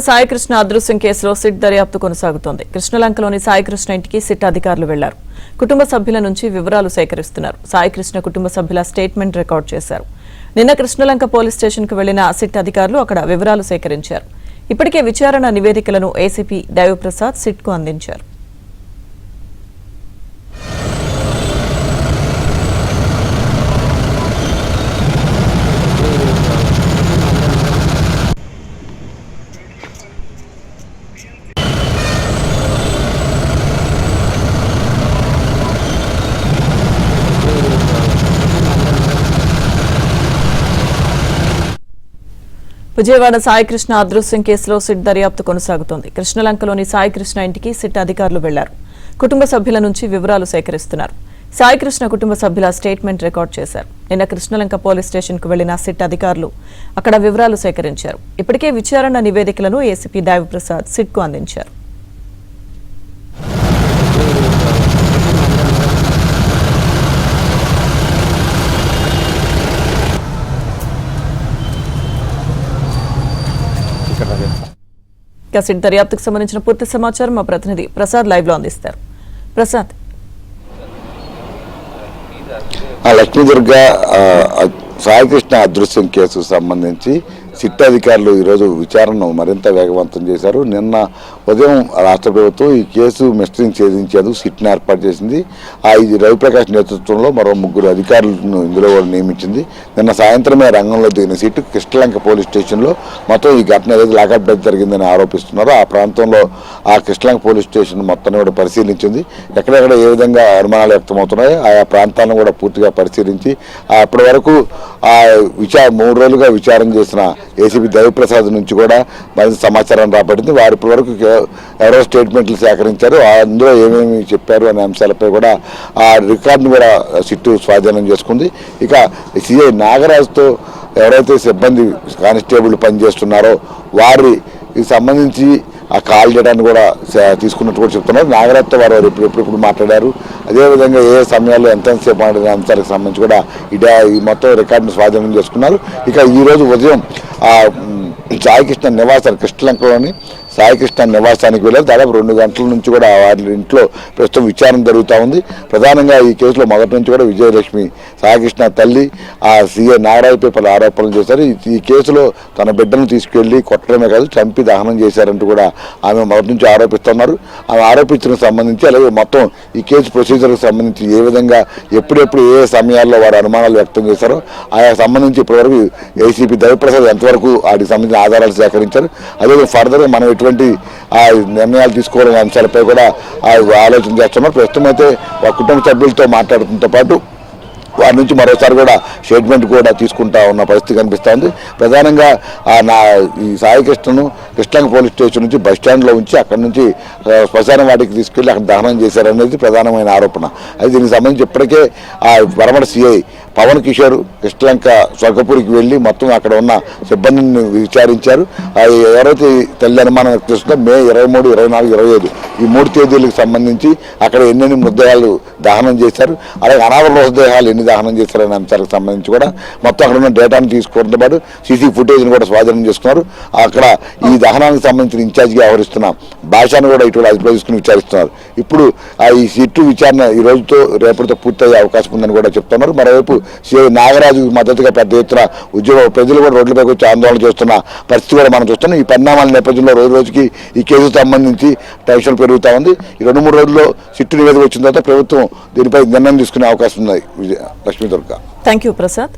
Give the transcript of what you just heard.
సాయికృష్ణ అదృశ్యం కేసులో సిట్ దర్యాప్తు కొనసాగుతోంది. కృష్ణలంకలోని సాయికృష్ణ ఇంటికి సిట్ అధికారులు వెళ్లారు. కుటుంబ సభ్యుల నుంచి వివరాలు సేకరిస్తున్నారు. సాయికృష్ణ కుటుంబ సభ్యుల స్టేట్మెంట్ రికార్డు చేశారు. నిన్న కృష్ణలంక పోలీస్ స్టేషన్ కు వెళ్లిన సిట్ అధికారులు అక్కడ వివరాలు సేకరించారు. ఇప్పటికే విచారణ నివేదికలను ఏసీపీ దైవప్రసాద్ సిట్ కు అందించారు. విజయవాడ సాయికృష్ణ అదృశ్యం కేసులో సిట్ దర్యాప్తు కొనసాగుతోంది. కృష్ణలంకలోని సాయికృష్ణ ఇంటికి సిట్ అధికారులు వెళ్లారు. కుటుంబ సభ్యుల నుంచి వివరాలు సేకరిస్తున్నారు. సాయికృష్ణ కుటుంబ సభ్యుల స్టేట్మెంట్ రికార్డు చేశారు. నిన్న కృష్ణలంక పోలీస్ స్టేషన్ కు వెళ్లిన సిట్ అధికారులు అక్కడ వివరాలు సేకరించారు. ఇప్పటికే విచారణ నివేదికలను ఏసీపీ దైవప్రసాద్ సిట్ కు అందించారు. సిట్ దర్యాప్తుకు సంబంధించిన పూర్తి సమాచారం మా ప్రతినిధి ప్రసాద్ లైవ్ లో అందిస్తారు. ప్రసాద్, లక్ష్మీదుర్గ సాయికృష్ణ అదృశ్యం కేసుకు సంబంధించి సిట్ అధికారులు ఈరోజు విచారణను మరింత వేగవంతం చేశారు. నిన్న ఉదయం రాష్ట్ర ప్రభుత్వం ఈ కేసు మిస్టరీని ఛేదించేందుకు సిట్ని ఏర్పాటు చేసింది. ఇది రవిప్రకాష్ నేతృత్వంలో మరో 3 అధికారులను ఇందులో నియమించింది. నిన్న సాయంత్రమే రంగంలో దిగిన సిట్ కృష్ణలంక పోలీస్ స్టేషన్లో మొత్తం ఈ ఘటన ఏదైతే లాకప్ డెత్ జరిగిందని ఆరోపిస్తున్నారో ఆ ప్రాంతంలో ఆ కృష్ణలంక పోలీస్ స్టేషన్ మొత్తాన్ని కూడా పరిశీలించింది. ఎక్కడెక్కడ ఏ విధంగా అనుమానాలు వ్యక్తమవుతున్నాయో ఆయా ప్రాంతాలను కూడా పూర్తిగా పరిశీలించి అప్పటి వరకు 3 రోజులుగా విచారణ చేసిన ఏసీపీ దైవప్రసాద్ నుంచి కూడా మరింత సమాచారం రాబడింది. వారి ఇప్పటి వరకు ఎవరో స్టేట్మెంట్లు సేకరించారు, అందులో ఏమేమి చెప్పారు అనే అంశాలపై కూడా ఆ రికార్డును కూడా సిట్టు స్వాధీనం చేసుకుంది. ఇక సిఐ నాగరాజుతో ఎవరైతే సిబ్బంది కానిస్టేబుల్ పనిచేస్తున్నారో వారికి సంబంధించి ఆ కాల్ చేయడానికి కూడా తీసుకున్నట్టు కూడా చెప్తున్నారు. నాగరాజ్తో వారు ఎప్పుడెప్పుడు మాట్లాడారు, అదేవిధంగా ఏ సమయాల్లో ఎంతసేపు మాట్లాడిన అంశాలకు సంబంధించి కూడా ఈ మొత్తం రికార్డును స్వాధీనం చేసుకున్నారు. ఇక ఈరోజు ఉదయం సాయికృష్ణ నివాసాన్ని కృష్ణలంకలోని సాయికృష్ణ నివాసానికి వెళ్ళారు. దాదాపు 2 గంటల నుంచి కూడా వారి ఇంట్లో ప్రస్తుతం విచారణ జరుగుతూ ఉంది. ప్రధానంగా ఈ కేసులో మొదటి నుంచి కూడా విజయలక్ష్మి సాయికృష్ణ తల్లి సీఏ నాగరాజుపై పలు ఆరోపణలు చేశారు. ఈ కేసులో తన బిడ్డను తీసుకెళ్లి కొట్టడమే కాదు చంపి దహనం చేశారంటూ కూడా ఆమె మొదటి నుంచి ఆరోపిస్తున్నారు. ఆమె ఆరోపించిన సంబంధించి అలాగే మొత్తం ఈ కేసు ప్రొసీజర్కి సంబంధించి ఏ విధంగా ఎప్పుడెప్పుడు ఏ సమయాల్లో వారు అనుమానాలు వ్యక్తం చేశారో ఆయా సంబంధించి ఇప్పటివరకు ఏసీపీ దైవప్రసాద్ ఎంతవరకు వాటికి సంబంధించిన ఆధారాలు సేకరించారు, అదేవిధంగా ఫర్దర్గా మనం ఎటువంటి నిర్ణయాలు తీసుకోవాలనే అంశాలపై కూడా ఆలోచన చేస్తున్నారు. ప్రస్తుతం అయితే కుటుంబ సభ్యులతో మాట్లాడటంతో పాటు వారి నుంచి మరోసారి కూడా స్టేట్మెంట్ కూడా తీసుకుంటా ఉన్న పరిస్థితి కనిపిస్తూ ఉంది. ప్రధానంగా ఈ సాయికృష్ణను కృష్ణలంక పోలీస్ స్టేషన్ నుంచి బస్టాండ్లో ఉంచి అక్కడి నుంచి శ్మశాన వాటికి తీసుకెళ్లి అక్కడ దహనం చేశారనేది ప్రధానమైన ఆరోపణ. అయితే దీనికి సంబంధించి ఇప్పటికే వరమడ సిఐ పవన్ కిషోర్ కృష్ణలంక స్వర్గపూరికి వెళ్ళి మొత్తం అక్కడ ఉన్న సిబ్బందిని విచారించారు. ఎవరైతే తల్లి అనుమానం వ్యక్తిస్తుందో మే 23, 24, 25 ఈ 3 తేదీలకు సంబంధించి అక్కడ ఎన్నెన్ని మృతదేహాలు దహనం చేశారు, అలాగే అనాథ మృతదేహాలు ఎన్ని దహనం చేశారనే అంశాలకు సంబంధించి కూడా మొత్తం అక్కడ ఉన్న డేటాను తీసుకోవడంతో పాటు సీసీ ఫుటేజ్ని కూడా స్వాధీనం చేసుకున్నారు. అక్కడ ఈ దహనానికి సంబంధించిన ఇన్ఛార్జిగా వ్యవహరిస్తున్న భాషను కూడా ఇటువంటి అదుపులో తీసుకుని విచారిస్తున్నారు. ఇప్పుడు ఈ సిట్టు విచారణ ఈ రోజుతో రేపటితో పూర్తయ్యే అవకాశం ఉందని కూడా చెప్తున్నారు. మరోవైపు సిఐ నాగరాజు మద్దతుగా పెద్ద ఎత్తున ప్రజలు కూడా రోడ్లపైకి వచ్చి ఆందోళన చేస్తున్న పరిస్థితి కూడా మనం చూస్తున్నాం. ఈ పరిణామాల నేపథ్యంలో రోజుకి ఈ కేసుకు సంబంధించి టెన్షన్ పెరుగుతూ ఉంది. ఈ 2-3 రోజుల్లో సిట్టు నివేదిక వచ్చిన తర్వాత ప్రభుత్వం దీనిపై నిర్ణయం తీసుకునే అవకాశం ఉంది. లక్ష్మీదుర్గ. Thank you Prasad.